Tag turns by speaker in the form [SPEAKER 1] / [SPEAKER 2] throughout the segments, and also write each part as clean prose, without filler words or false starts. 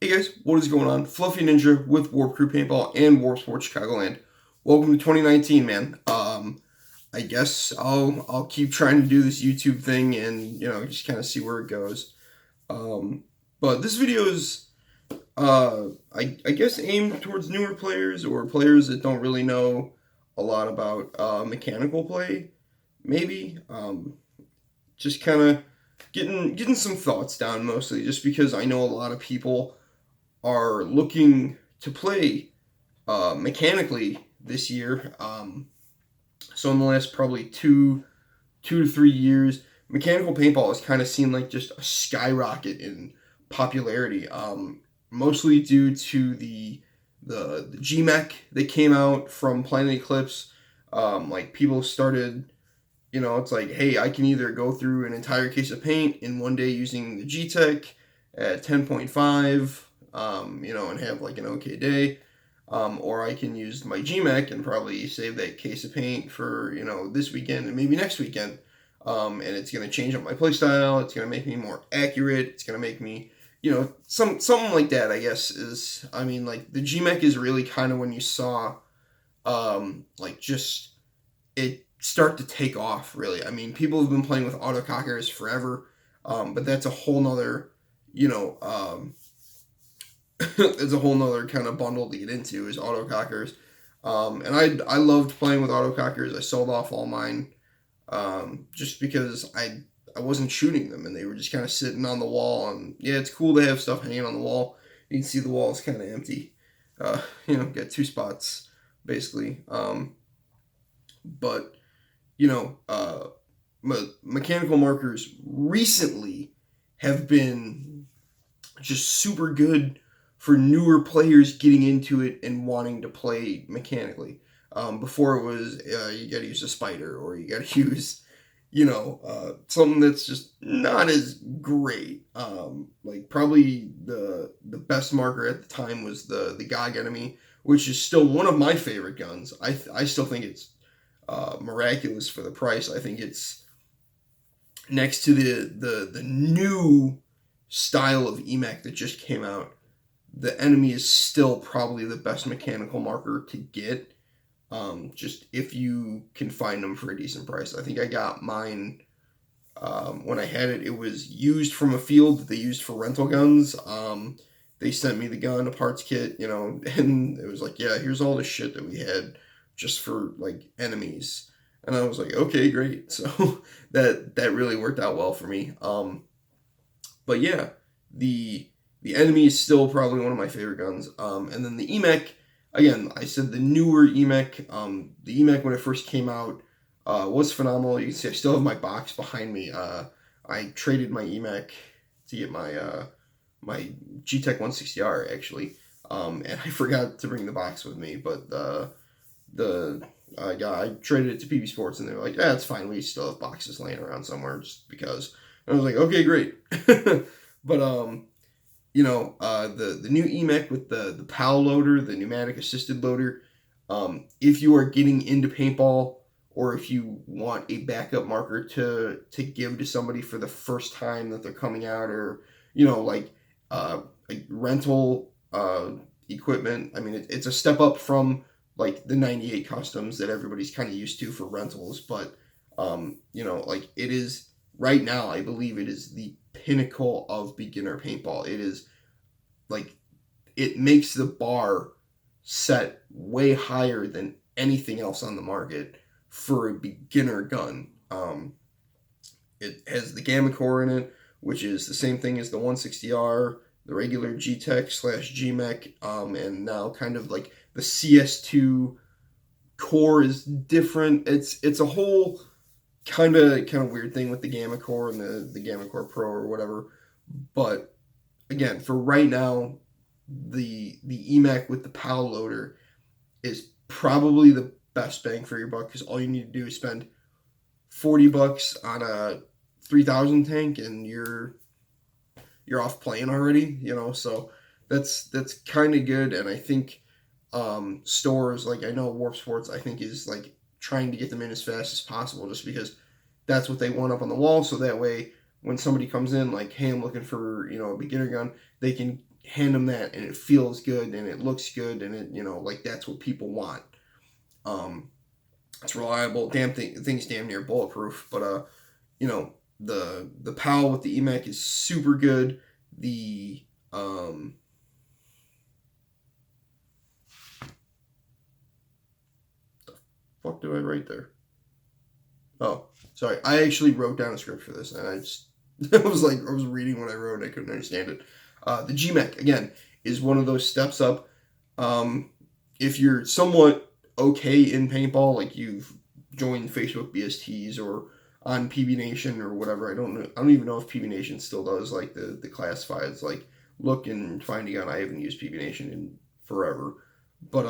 [SPEAKER 1] Hey guys, what is going on? Fluffy Ninja with Warp Crew Paintball and Warp Sports Chicagoland. Welcome to 2019, man. I guess I'll keep trying to do this YouTube thing and just kind of see where it goes. Um, but this video is I guess aimed towards newer players or players that don't really know a lot about mechanical play. Maybe just kind of getting some thoughts down mostly, just because I know a lot of people are looking to play mechanically this year. So in the last probably two to 3 years, mechanical paintball has kind of seemed like just a skyrocket in popularity. Mostly due to the GMech that came out from Planet Eclipse. Like people started, it's like, hey, I can either go through an entire case of paint in one day using the G-Tech at 10.5, and have like an okay day. Or I can use my GMech and probably save that case of paint for, this weekend and maybe next weekend. And it's going to change up my playstyle. It's going to make me more accurate. It's going to make me, something like that, I guess, like the GMech is really kind of when you saw, just it start to take off, really. I mean, people have been playing with autocockers forever, but that's a whole nother, it's a whole nother kind of bundle to get into is autocockers. And I loved playing with autocockers. I sold off all mine just because I wasn't shooting them and they were just kind of sitting on the wall. And yeah, it's cool to have stuff hanging on the wall. You can see the wall is kind of empty. Got two spots basically. But mechanical markers recently have been just super good for newer players getting into it and wanting to play mechanically. Before it was you got to use a spider or you got to use, something that's just not as great. Like probably the best marker at the time was the GOG enemy, which is still one of my favorite guns. I still think it's miraculous for the price. I think it's next to the new style of EMAC that just came out. The enemy is still probably the best mechanical marker to get. Just if you can find them for a decent price. I think I got mine when I had it. It was used from a field that they used for rental guns. They sent me the gun, a parts kit, and it was like, yeah, here's all the shit that we had just for like enemies. And I was like, okay, great. So that really worked out well for me. But yeah, the enemy is still probably one of my favorite guns. And then the EMAC, again, I said the newer EMAC. The EMAC when it first came out was phenomenal. You can see I still have my box behind me. I traded my EMAC to get my G-Tech 160R actually, and I forgot to bring the box with me. But the guy, I traded it to PB Sports, and they were like, "Yeah, it's fine. We still have boxes laying around somewhere just because." And I was like, "Okay, great." But the new EMAC with the PAL loader, the pneumatic assisted loader. If you are getting into paintball, or if you want a backup marker to give to somebody for the first time that they're coming out, or like rental equipment. I mean, it's a step up from like the 98 customs that everybody's kind of used to for rentals, but it is right now. I believe it is the pinnacle of beginner paintball. It is like it makes the bar set way higher than anything else on the market for a beginner gun. It has the Gamma Core in it, which is the same thing as the 160R, the regular G-Tech / GMech, and now kind of like the CS2 core is different. It's a whole kind of weird thing with the Gamma Core and the Gamma Core Pro or whatever. But again, for right now, the EMAC with the PAL loader is probably the best bang for your buck, because all you need to do is spend $40 on a 3000 tank and you're off playing already, so that's kind of good. And I think stores, like I know Warp Sports, I think is like trying to get them in as fast as possible, just because that's what they want up on the wall, so that way when somebody comes in, like, hey, I'm looking for, a beginner gun, they can hand them that, and it feels good, and it looks good, and it, like, that's what people want. It's reliable. Thing's damn near bulletproof, but the PAL with the EMAC is super good. The fuck did I write there? Oh, sorry. I actually wrote down a script for this, and I just I was reading what I wrote and I couldn't understand it. The GMAC again is one of those steps up. If you're somewhat okay in paintball, like you've joined Facebook BSTs or on PB Nation or whatever, I don't even know if PB Nation still does like the classifieds, like look and find a gun. I haven't used PB Nation in forever, but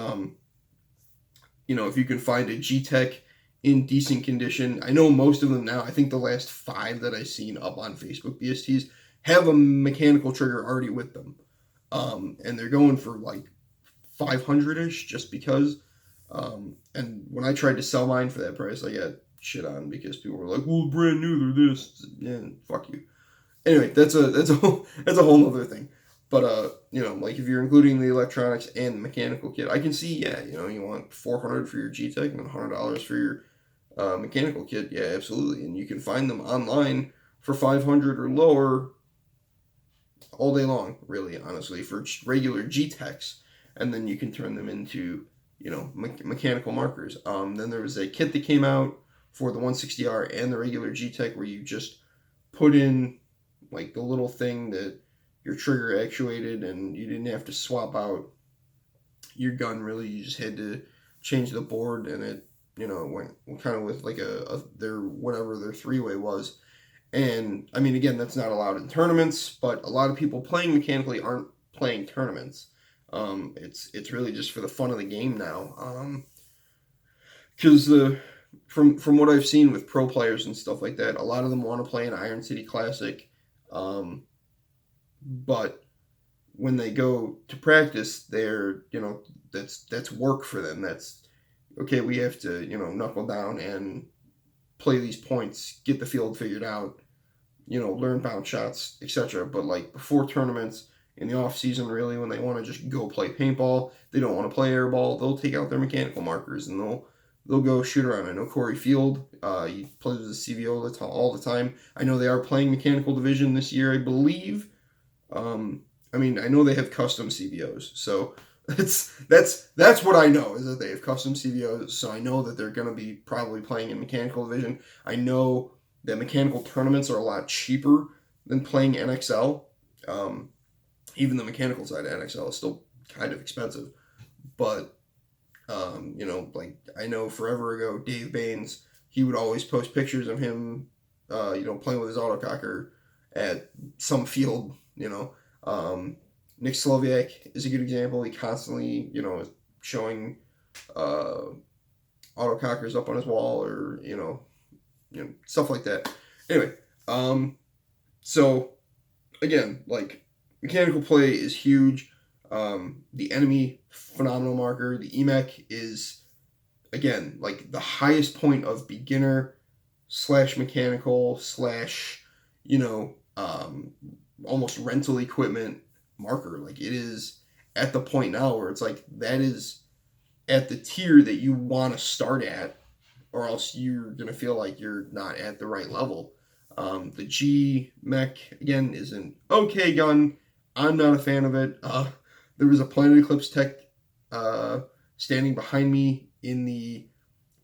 [SPEAKER 1] if you can find a G-Tech in decent condition, I know most of them now. I think the last 5 that I've seen up on Facebook BSTs have a mechanical trigger already with them, and they're going for like 500-ish just because. And when I tried to sell mine for that price, I got shit on because people were like, "Well, brand new, they're this." Yeah, fuck you. Anyway, that's a whole other thing. But like if you're including the electronics and the mechanical kit, I can see, yeah, you want $400 for your G-Tech and $100 for your mechanical kit, yeah, absolutely, and you can find them online for 500 or lower all day long, really, honestly, for regular G-Techs, and then you can turn them into mechanical markers. Then there was a kit that came out for the 160R and the regular G-Tech where you just put in like the little thing that your trigger actuated, and you didn't have to swap out your gun, really. You just had to change the board, and it went kind of with like their whatever their 3-way was. And I mean, again, that's not allowed in tournaments, but a lot of people playing mechanically aren't playing tournaments. It's really just for the fun of the game now. Because from what I've seen with pro players and stuff like that, a lot of them want to play an Iron City Classic, but when they go to practice, they're that's work for them. That's okay. We have to knuckle down and play these points, get the field figured out, learn bounce shots, etc. But like before tournaments, in the off season, really, when they want to just go play paintball, they don't want to play airball, they'll take out their mechanical markers and they'll go shoot around. I know Corey Field, he plays with the CVO all the time. I know they are playing mechanical division this year, I believe. I mean, I know they have custom CVOs, so that's what I know, is that they have custom CVOs. So I know that they're going to be probably playing in mechanical division. I know that mechanical tournaments are a lot cheaper than playing NXL. Even the mechanical side of NXL is still kind of expensive, but like I know forever ago, Dave Baines, he would always post pictures of him, playing with his autococker at some field. Nick Sloviak is a good example. He constantly, is showing autocockers up on his wall, or stuff like that. Anyway, so again, like mechanical play is huge. The enemy phenomenal marker, the EMAC, is again like the highest point of beginner / mechanical / almost rental equipment marker. Like it is at the point now where it's like that is at the tier that you want to start at, or else you're gonna feel like you're not at the right level. The G Mech again is an okay gun. I'm not a fan of it. There was a Planet Eclipse tech standing behind me in the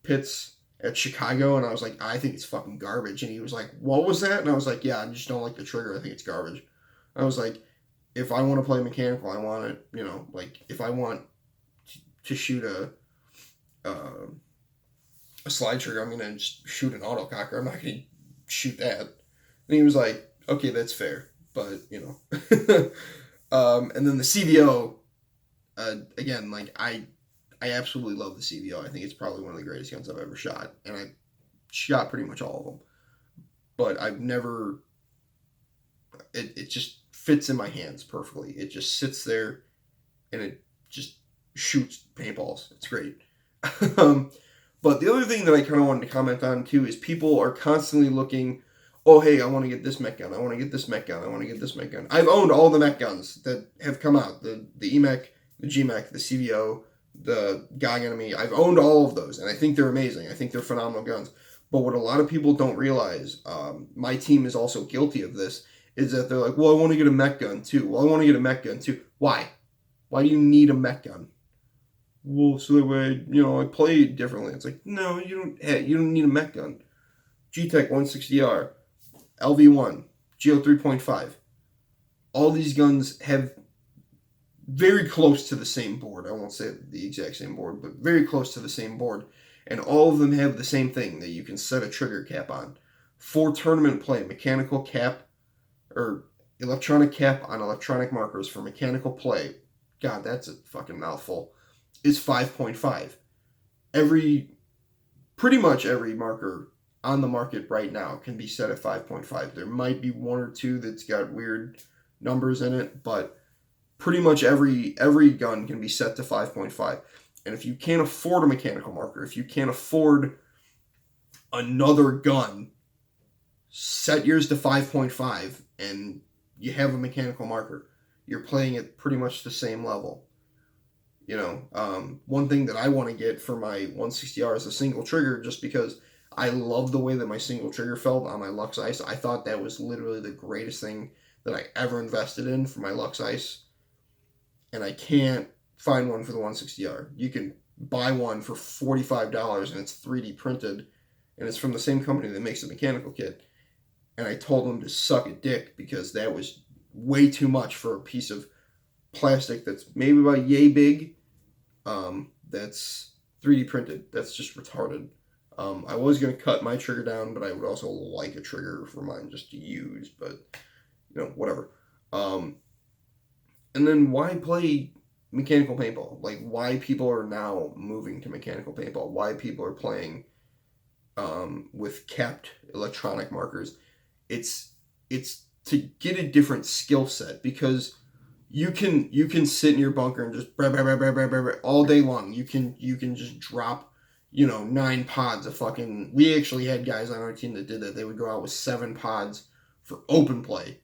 [SPEAKER 1] pits at Chicago, and I was like, I think it's fucking garbage. And he was like, what was that? And I was like, yeah, I just don't like the trigger. I think it's garbage. I was like, if I want to play mechanical, I want it, like if I want to shoot a slide trigger, I'm gonna just shoot an autococker. I'm not gonna shoot that. And he was like, okay, that's fair, but and then the CVO, again, like I absolutely love the CVO. I think it's probably one of the greatest guns I've ever shot, and I shot pretty much all of them. But I've never. It just fits in my hands perfectly. It just sits there, and it just shoots paintballs. It's great. But the other thing that I kind of wanted to comment on too is people are constantly looking, oh, hey, I want to get this mech gun. I want to get this mech gun. I want to get this mech gun. I've owned all the mech guns that have come out. The EMech, the GMech, the CVO, the Gog Enemy. I've owned all of those, and I think they're amazing. I think they're phenomenal guns. But what a lot of people don't realize, my team is also guilty of this, is that they're like, well, I want to get a mech gun too. Well, I want to get a mech gun too. Why? Why do you need a mech gun? Well, so that way, I play differently. It's like, no, you don't need a mech gun. G-Tech 160R, LV1, GO 3.5. All these guns have very close to the same board. I won't say the exact same board, but very close to the same board. And all of them have the same thing that you can set a trigger cap on. For tournament play, mechanical cap or electronic cap on electronic markers for mechanical play. God, that's a fucking mouthful. Is 5.5. Pretty much every marker on the market right now can be set at 5.5. There might be one or two that's got weird numbers in it, but pretty much every gun can be set to 5.5. And if you can't afford a mechanical marker, if you can't afford another gun, set yours to 5.5 and you have a mechanical marker. You're playing at pretty much the same level. One thing that I want to get for my 160R is a single trigger, just because I love the way that my single trigger felt on my Lux Ice. I thought that was literally the greatest thing that I ever invested in for my Lux Ice. And I can't find one for the 160R. You can buy one for $45 and it's 3D printed, and it's from the same company that makes the mechanical kit. And I told them to suck a dick, because that was way too much for a piece of plastic that's maybe about yay big. That's 3D printed. That's just retarded. I was going to cut my trigger down, but I would also like a trigger for mine just to use, but whatever. And then why play mechanical paintball? Like, why people are now moving to mechanical paintball? Why people are playing with capped electronic markers? It's to get a different skill set, because you can sit in your bunker and just all day long. You can just drop 9 pods of fucking. We actually had guys on our team that did that. They would go out with 7 pods for open play,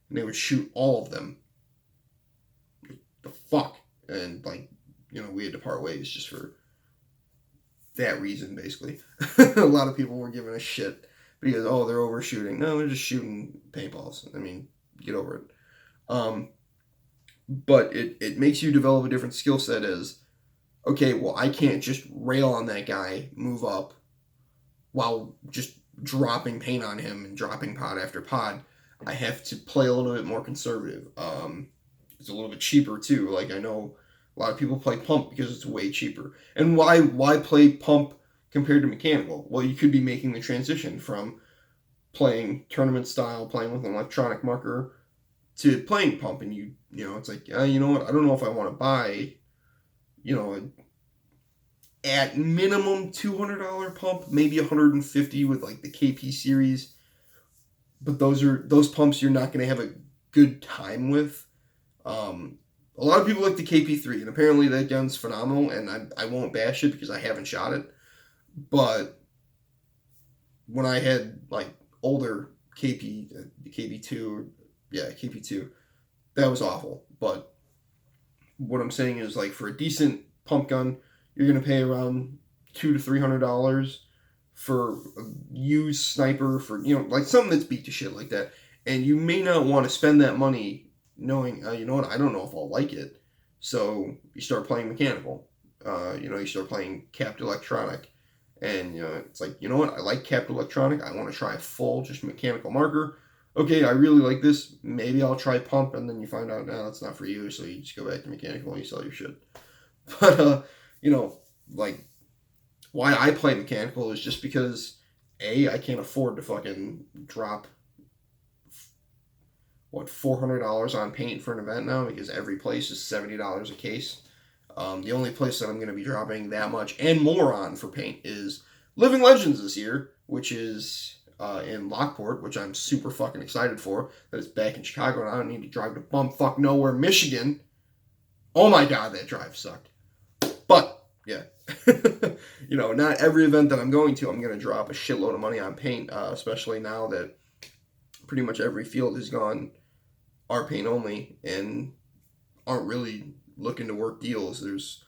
[SPEAKER 1] and they would shoot all of them. The fuck. And we had to part ways just for that reason, basically. A lot of people were giving a shit because, they're overshooting. No, they're just shooting paintballs. I mean, get over it. But it makes you develop a different skill set. As, okay, well, I can't just rail on that guy, move up, while just dropping paint on him and dropping pod after pod. I have to play a little bit more conservative. It's a little bit cheaper too. Like, I know a lot of people play pump because it's way cheaper. And why play pump compared to mechanical? Well, you could be making the transition from playing tournament style, playing with an electronic marker, to playing pump, and it's like, you know what? I don't know if I want to buy, at minimum $200 pump, maybe $150 with like the KP series. But those pumps you're not going to have a good time with. A lot of people like the KP3, and apparently that gun's phenomenal, and I won't bash it because I haven't shot it. But when I had older KP, the KP2, KP2, that was awful. But what I'm saying is, for a decent pump gun, you're gonna pay around $200 to $300 for a used sniper, for something that's beat to shit like that, and you may not want to spend that money knowing, you know what, I don't know if I'll like it. So you start playing mechanical. You start playing capped electronic. And, it's like, you know what, I like capped electronic. I want to try a full, just mechanical marker. Okay, I really like this. Maybe I'll try pump. And then you find out, no, that's not for you. So you just go back to mechanical and you sell your shit. But, why I play mechanical is just because, I can't afford to fucking drop $400 on paint for an event now, because every place is $70 a case. The only place that I'm going to be dropping that much and more on for paint is Living Legends this year, which is in Lockport, which I'm super fucking excited for. That is back in Chicago, and I don't need to drive to bumfuck nowhere, Michigan. Oh my god, that drive sucked. But, yeah. Not every event that I'm going to, I'm going to drop a shitload of money on paint, especially now that pretty much every field has gone our paint only and aren't really looking to work deals. There's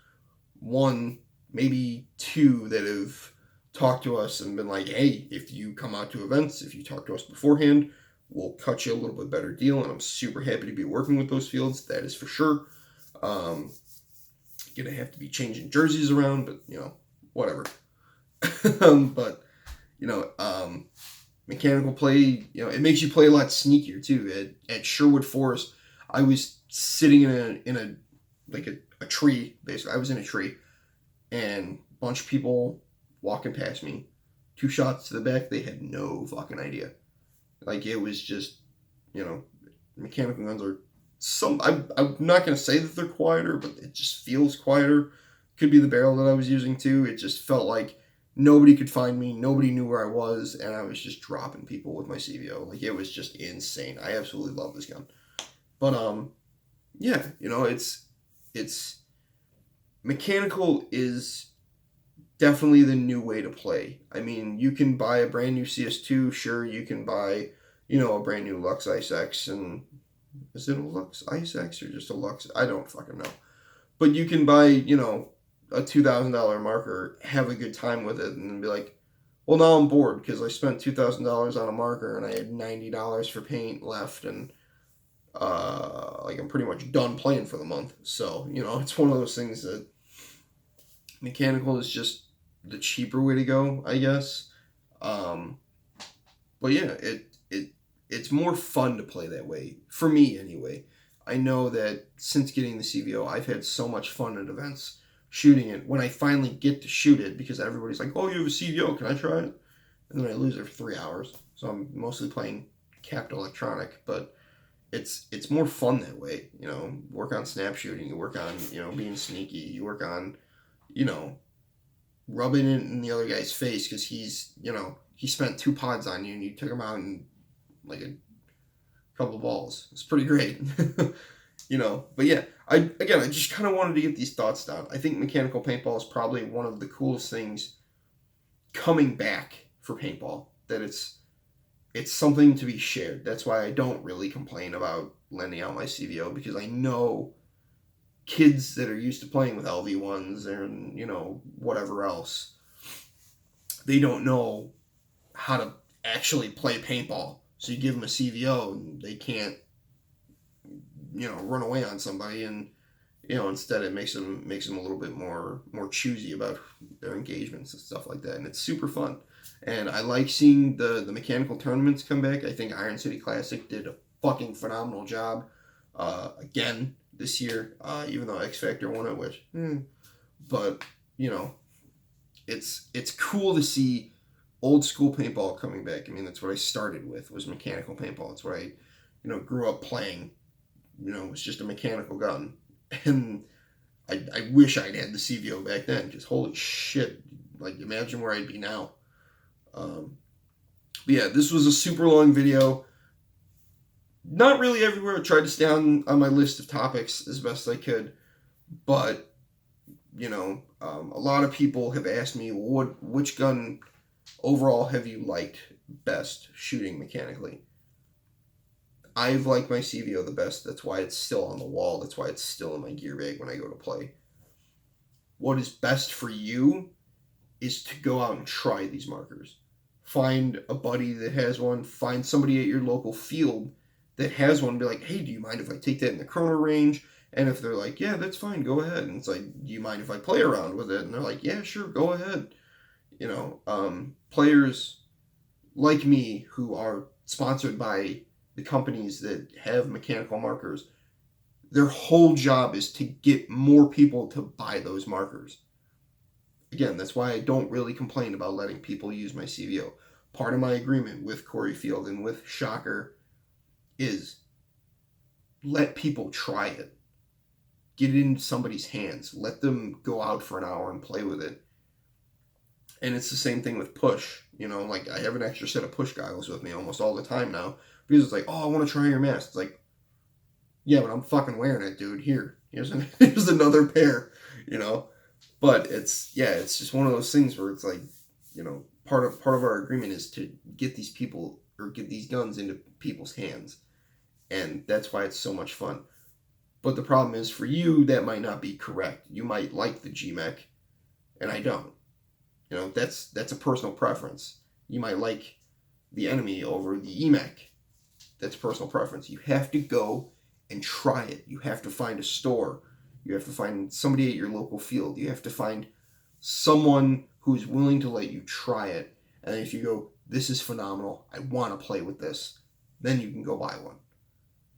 [SPEAKER 1] one, maybe two that have talked to us and been like, hey, if you come out to events, if you talk to us beforehand, we'll cut you a little bit better deal. And I'm super happy to be working with those fields. That is for sure. Gonna have to be changing jerseys around, but whatever. But mechanical play, it makes you play a lot sneakier too. At Sherwood Forest, I was sitting in a tree, basically. I was in a tree, and a bunch of people walking past me, 2 shots to the back, they had no fucking idea. Like, it was just, mechanical guns are I'm not going to say that they're quieter, but it just feels quieter. Could be the barrel that I was using too. It just felt like nobody could find me, nobody knew where I was, and I was just dropping people with my CVO. Like, it was just insane. I absolutely love this gun. But yeah, it's mechanical is definitely the new way to play. I mean, you can buy a brand new CS2, sure, you can buy, a brand new Lux Ice X, and is it a Lux Ice X or just a Lux? I don't fucking know. But you can buy, a $2,000 marker, have a good time with it, and be like, well, now I'm bored because I spent $2,000 on a marker and I had $90 for paint left, and I'm pretty much done playing for the month. So, it's one of those things that mechanical is just the cheaper way to go, I guess. But yeah, it's more fun to play that way, for me anyway. I know that since getting the CVO, I've had so much fun at events shooting it. When I finally get to shoot it, because everybody's like, oh, you have a CVO, can I try it? And then I lose it for 3 hours. So I'm mostly playing capped electronic, but it's more fun that way. Work on snap shooting, you work on, being sneaky, you work on, rubbing it in the other guy's face because he's, he spent 2 pods on you and you took him out in like a couple of balls. It's pretty great. But yeah, I just kind of wanted to get these thoughts down. I think mechanical paintball is probably one of the coolest things coming back for paintball. That it's something to be shared. That's why I don't really complain about lending out my CVO, because I know kids that are used to playing with LV1s and, whatever else, they don't know how to actually play paintball. So you give them a CVO and they can't, run away on somebody, and, instead it makes them a little bit more choosy about their engagements and stuff like that. And it's super fun. And I like seeing the mechanical tournaments come back. I think Iron City Classic did a fucking phenomenal job again this year, even though X Factor won it, which, but, it's cool to see old school paintball coming back. I mean, that's what I started with, was mechanical paintball. That's what I, grew up playing. It was just a mechanical gun. And I wish I'd had the CVO back then, because holy shit, like, imagine where I'd be now. But yeah, this was a super long video. Not really everywhere. I tried to stay on my list of topics as best I could, but a lot of people have asked me, which gun overall have you liked best shooting mechanically? I've liked my CVO the best. That's why it's still on the wall. That's why it's still in my gear bag when I go to play. What is best for you is to go out and try these markers. Find a buddy that has one. Find somebody at your local field that has one. Be like, hey, do you mind if I take that in the chrono range? And if they're like, yeah, that's fine, go ahead. And it's like, do you mind if I play around with it? And they're like, yeah, sure, go ahead. Players like me who are sponsored by the companies that have mechanical markers, their whole job is to get more people to buy those markers. Again, that's why I don't really complain about letting people use my CVO. Part of my agreement with Corey Field and with Shocker is let people try it. Get it in somebody's hands. Let them go out for an hour and play with it. And it's the same thing with push. I have an extra set of push goggles with me almost all the time now, because it's like, oh, I want to try your mask. It's like, yeah, but I'm fucking wearing it, dude. Here's another pair, But it's just one of those things where it's like, part of our agreement is to get these people, or get these guns into people's hands. And that's why it's so much fun. But the problem is, for you, that might not be correct. You might like the GMEC, and I don't. You know, that's a personal preference. You might like the enemy over the EMEC. That's personal preference. You have to go and try it. You have to find a store. You have to find somebody at your local field. You have to find someone who's willing to let you try it. And if you go, this is phenomenal, I want to play with this, then you can go buy one.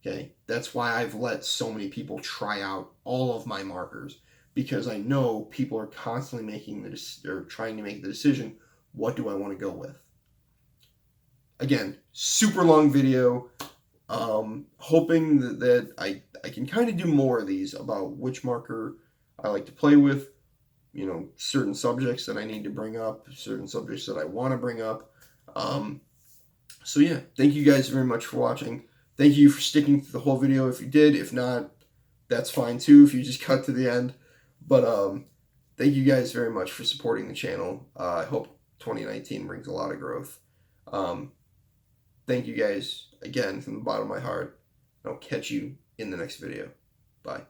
[SPEAKER 1] Okay? That's why I've let so many people try out all of my markers, because I know people are constantly trying to make the decision, what do I want to go with? Again, super long video. Hoping that I can kind of do more of these about which marker I like to play with, you know, certain subjects that I need to bring up, certain subjects that I want to bring up. So yeah, thank you guys very much for watching. Thank you for sticking to the whole video if you did. If not, that's fine too if you just cut to the end. But thank you guys very much for supporting the channel. I hope 2019 brings a lot of growth. Thank you guys again from the bottom of my heart. I'll catch you in the next video. Bye.